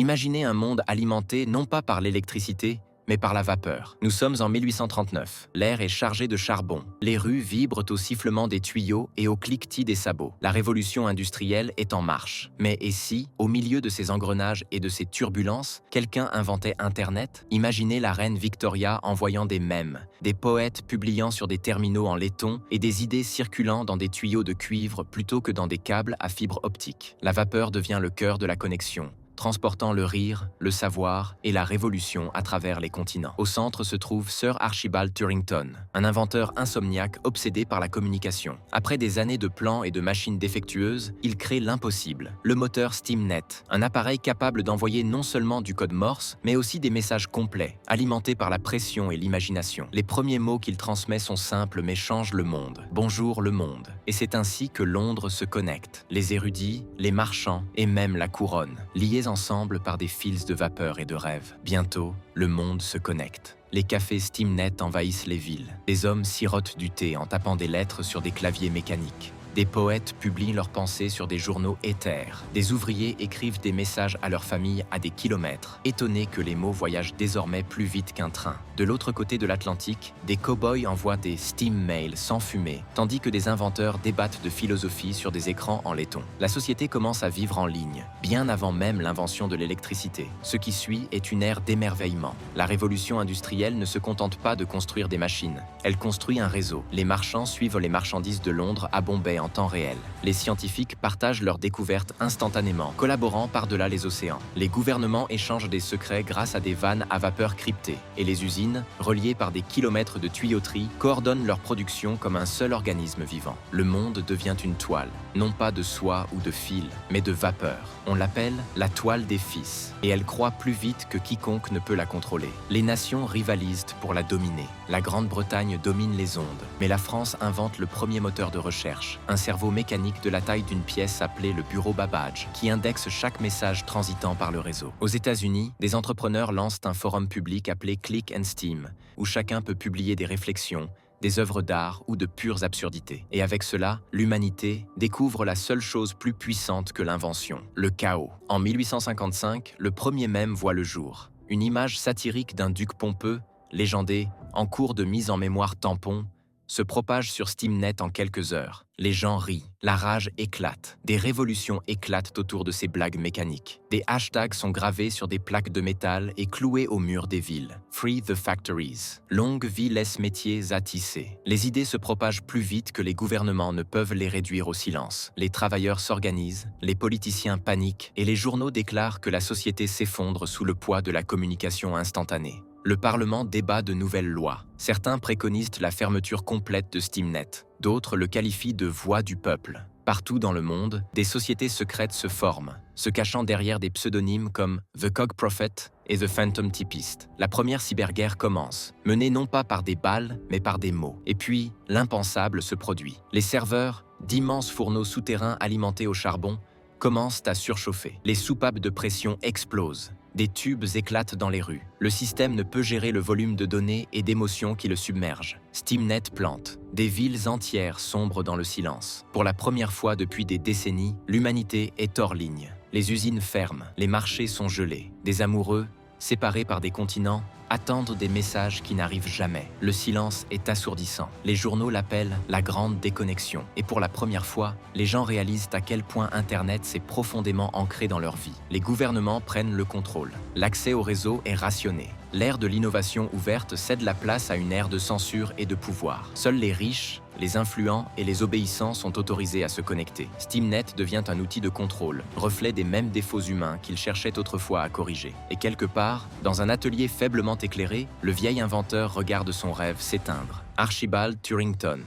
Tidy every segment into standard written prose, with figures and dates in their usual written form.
Imaginez un monde alimenté non pas par l'électricité, mais par la vapeur. Nous sommes en 1839. L'air est chargé de charbon. Les rues vibrent au sifflement des tuyaux et au cliquetis des sabots. La révolution industrielle est en marche. Mais et si, au milieu de ces engrenages et de ces turbulences, quelqu'un inventait Internet? Imaginez la reine Victoria envoyant des mèmes, des poètes publiant sur des terminaux en laiton et des idées circulant dans des tuyaux de cuivre plutôt que dans des câbles à fibre optique. La vapeur devient le cœur de la connexion, transportant le rire, le savoir et la révolution à travers les continents. Au centre se trouve Sir Archibald Turrington, un inventeur insomniaque obsédé par la communication. Après des années de plans et de machines défectueuses, il crée l'impossible, le moteur SteamNet, un appareil capable d'envoyer non seulement du code Morse, mais aussi des messages complets, alimentés par la pression et l'imagination. Les premiers mots qu'il transmet sont simples mais changent le monde. Bonjour le monde. Et c'est ainsi que Londres se connecte. Les érudits, les marchands et même la couronne, liés ensemble par des fils de vapeur et de rêve. Bientôt, le monde se connecte. Les cafés SteamNet envahissent les villes. Des hommes sirotent du thé en tapant des lettres sur des claviers mécaniques. Des poètes publient leurs pensées sur des journaux éthers. Des ouvriers écrivent des messages à leur famille à des kilomètres, étonnés que les mots voyagent désormais plus vite qu'un train. De l'autre côté de l'Atlantique, des cow-boys envoient des steam mails sans fumée, tandis que des inventeurs débattent de philosophie sur des écrans en laiton. La société commence à vivre en ligne, bien avant même l'invention de l'électricité. Ce qui suit est une ère d'émerveillement. La révolution industrielle ne se contente pas de construire des machines. Elle construit un réseau. Les marchands suivent les marchandises de Londres à Bombay en temps réel. Les scientifiques partagent leurs découvertes instantanément, collaborant par-delà les océans. Les gouvernements échangent des secrets grâce à des vannes à vapeur cryptées, et les usines, reliées par des kilomètres de tuyauterie, coordonnent leur production comme un seul organisme vivant. Le monde devient une toile, non pas de soie ou de fil, mais de vapeur. On l'appelle la toile des fils, et elle croît plus vite que quiconque ne peut la contrôler. Les nations rivalisent pour la dominer. La Grande-Bretagne domine les ondes, mais la France invente le premier moteur de recherche, un cerveau mécanique de la taille d'une pièce appelé le bureau Babbage, qui indexe chaque message transitant par le réseau. Aux États-Unis, des entrepreneurs lancent un forum public appelé Click and Steam, où chacun peut publier des réflexions, des œuvres d'art ou de pures absurdités. Et avec cela, l'humanité découvre la seule chose plus puissante que l'invention, le chaos. En 1855, le premier mème voit le jour. Une image satirique d'un duc pompeux, légendé, en cours de mise en mémoire tampon, se propage sur SteamNet en quelques heures. Les gens rient, la rage éclate, des révolutions éclatent autour de ces blagues mécaniques. Des hashtags sont gravés sur des plaques de métal et cloués au mur des villes. Free the factories. Longue vie laisse métiers à tisser. Les idées se propagent plus vite que les gouvernements ne peuvent les réduire au silence. Les travailleurs s'organisent, les politiciens paniquent et les journaux déclarent que la société s'effondre sous le poids de la communication instantanée. Le Parlement débat de nouvelles lois. Certains préconisent la fermeture complète de SteamNet. D'autres le qualifient de voix du peuple. Partout dans le monde, des sociétés secrètes se forment, se cachant derrière des pseudonymes comme The Cog Prophet et The Phantom Typist. La première cyberguerre commence, menée non pas par des balles, mais par des mots. Et puis, l'impensable se produit. Les serveurs, d'immenses fourneaux souterrains alimentés au charbon, commencent à surchauffer. Les soupapes de pression explosent. Des tubes éclatent dans les rues. Le système ne peut gérer le volume de données et d'émotions qui le submergent. SteamNet plante. Des villes entières sombrent dans le silence. Pour la première fois depuis des décennies, l'humanité est hors ligne. Les usines ferment, les marchés sont gelés. Des amoureux, séparés par des continents, attendent des messages qui n'arrivent jamais. Le silence est assourdissant. Les journaux l'appellent la grande déconnexion. Et pour la première fois, les gens réalisent à quel point Internet s'est profondément ancré dans leur vie. Les gouvernements prennent le contrôle. L'accès au réseau est rationné. L'ère de l'innovation ouverte cède la place à une ère de censure et de pouvoir. Seuls les riches, les influents et les obéissants sont autorisés à se connecter. SteamNet devient un outil de contrôle, reflet des mêmes défauts humains qu'il cherchait autrefois à corriger. Et quelque part, dans un atelier faiblement éclairé, le vieil inventeur regarde son rêve s'éteindre. Archibald Turrington,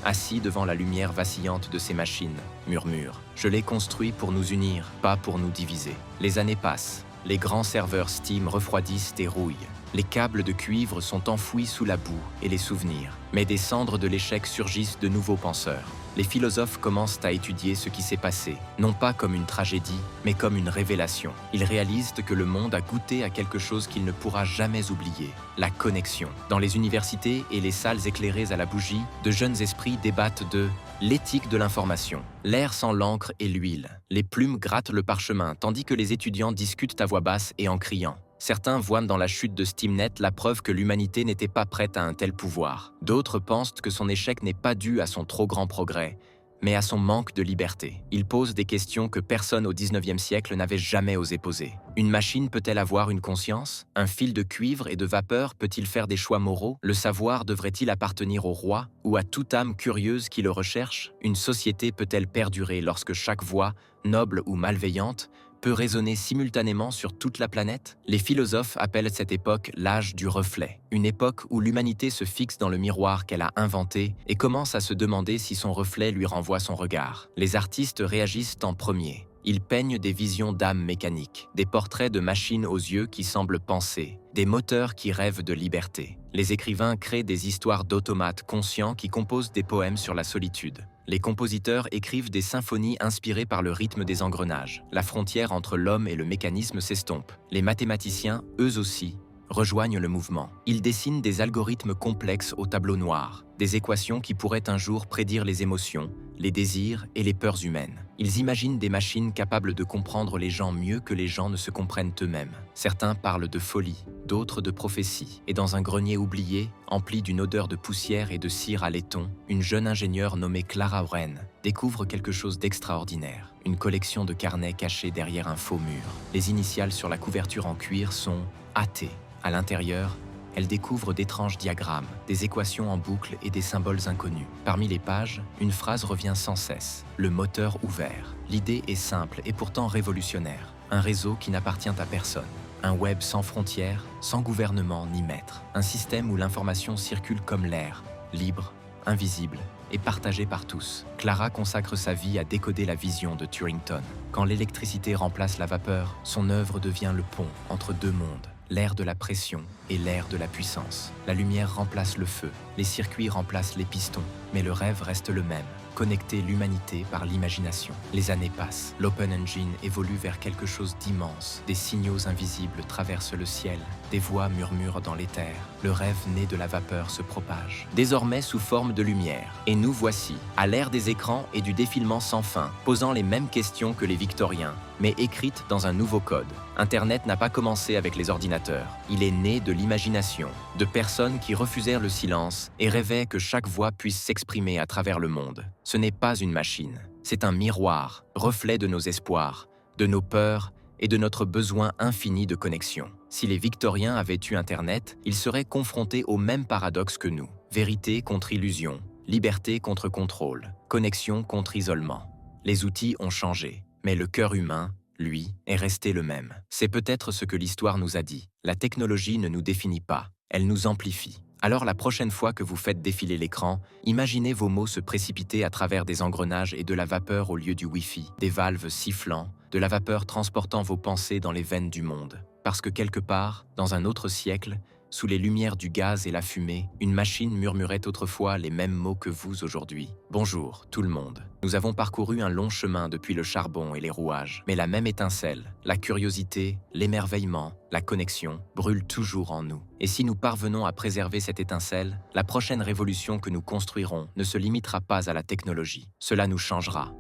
assis devant la lumière vacillante de ses machines, murmure « Je l'ai construit pour nous unir, pas pour nous diviser ». Les années passent. Les grands serveurs Steam refroidissent et rouillent. Les câbles de cuivre sont enfouis sous la boue et les souvenirs. Mais des cendres de l'échec surgissent de nouveaux penseurs. les philosophes commencent à étudier ce qui s'est passé, non pas comme une tragédie, mais comme une révélation. Ils réalisent que le monde a goûté à quelque chose qu'il ne pourra jamais oublier, la connexion. Dans les universités et les salles éclairées à la bougie, de jeunes esprits débattent de l'éthique de l'information. L'air sent l'encre et l'huile. Les plumes grattent le parchemin, tandis que les étudiants discutent à voix basse et en criant. Certains voient dans la chute de Steamnet la preuve que l'humanité n'était pas prête à un tel pouvoir. D'autres pensent que son échec n'est pas dû à son trop grand progrès, mais à son manque de liberté. Ils posent des questions que personne au XIXe siècle n'avait jamais osé poser. Une machine peut-elle avoir une conscience? Un fil de cuivre et de vapeur peut-il faire des choix moraux? Le savoir devrait-il appartenir au roi ou à toute âme curieuse qui le recherche? Une société peut-elle perdurer lorsque chaque voix, noble ou malveillante, peut résonner simultanément sur toute la planète? Les philosophes appellent cette époque l'âge du reflet, une époque où l'humanité se fixe dans le miroir qu'elle a inventé et commence à se demander si son reflet lui renvoie son regard. Les artistes réagissent en premier. Ils peignent des visions d'âmes mécaniques, des portraits de machines aux yeux qui semblent penser, des moteurs qui rêvent de liberté. Les écrivains créent des histoires d'automates conscients qui composent des poèmes sur la solitude. Les compositeurs écrivent des symphonies inspirées par le rythme des engrenages. La frontière entre l'homme et le mécanisme s'estompe. Les mathématiciens, eux aussi, rejoignent le mouvement. Ils dessinent des algorithmes complexes au tableau noir, des équations qui pourraient un jour prédire les émotions, les désirs et les peurs humaines. Ils imaginent des machines capables de comprendre les gens mieux que les gens ne se comprennent eux-mêmes. Certains parlent de folie, d'autres de prophétie. Et dans un grenier oublié, empli d'une odeur de poussière et de cire à laiton, une jeune ingénieure nommée Clara Wren découvre quelque chose d'extraordinaire. Une collection de carnets cachés derrière un faux mur. Les initiales sur la couverture en cuir sont AT. À l'intérieur, elle découvre d'étranges diagrammes, des équations en boucle et des symboles inconnus. Parmi les pages, une phrase revient sans cesse, le moteur ouvert. L'idée est simple et pourtant révolutionnaire. Un réseau qui n'appartient à personne. Un web sans frontières, sans gouvernement ni maître. Un système où l'information circule comme l'air, libre, invisible et partagée par tous. Clara consacre sa vie à décoder la vision de Turington. Quand l'électricité remplace la vapeur, son œuvre devient le pont entre deux mondes. L'ère de la pression et l'ère de la puissance. La lumière remplace le feu, les circuits remplacent les pistons, mais le rêve reste le même, connecter l'humanité par l'imagination. Les années passent, l'Open Engine évolue vers quelque chose d'immense, des signaux invisibles traversent le ciel, des voix murmurent dans l'éther, le rêve né de la vapeur se propage, désormais sous forme de lumière. Et nous voici, à l'ère des écrans et du défilement sans fin, posant les mêmes questions que les Victoriens, mais écrites dans un nouveau code. Internet n'a pas commencé avec les ordinateurs, il est né de l'imagination, de personnes qui refusèrent le silence et rêvaient que chaque voix puisse s'exprimer à travers le monde. Ce n'est pas une machine, c'est un miroir, reflet de nos espoirs, de nos peurs et de notre besoin infini de connexion. Si les Victoriens avaient eu Internet, ils seraient confrontés au même paradoxe que nous. Vérité contre illusion, liberté contre contrôle, connexion contre isolement. Les outils ont changé, mais le cœur humain, lui, est resté le même. C'est peut-être ce que l'histoire nous a dit. La technologie ne nous définit pas, elle nous amplifie. Alors la prochaine fois que vous faites défiler l'écran, imaginez vos mots se précipiter à travers des engrenages et de la vapeur au lieu du Wi-Fi, des valves sifflant, de la vapeur transportant vos pensées dans les veines du monde. Parce que quelque part, dans un autre siècle, sous les lumières du gaz et la fumée, une machine murmurait autrefois les mêmes mots que vous aujourd'hui. Bonjour, tout le monde. Nous avons parcouru un long chemin depuis le charbon et les rouages, mais la même étincelle, la curiosité, l'émerveillement, la connexion, brûlent toujours en nous. Et si nous parvenons à préserver cette étincelle, la prochaine révolution que nous construirons ne se limitera pas à la technologie. Cela nous changera.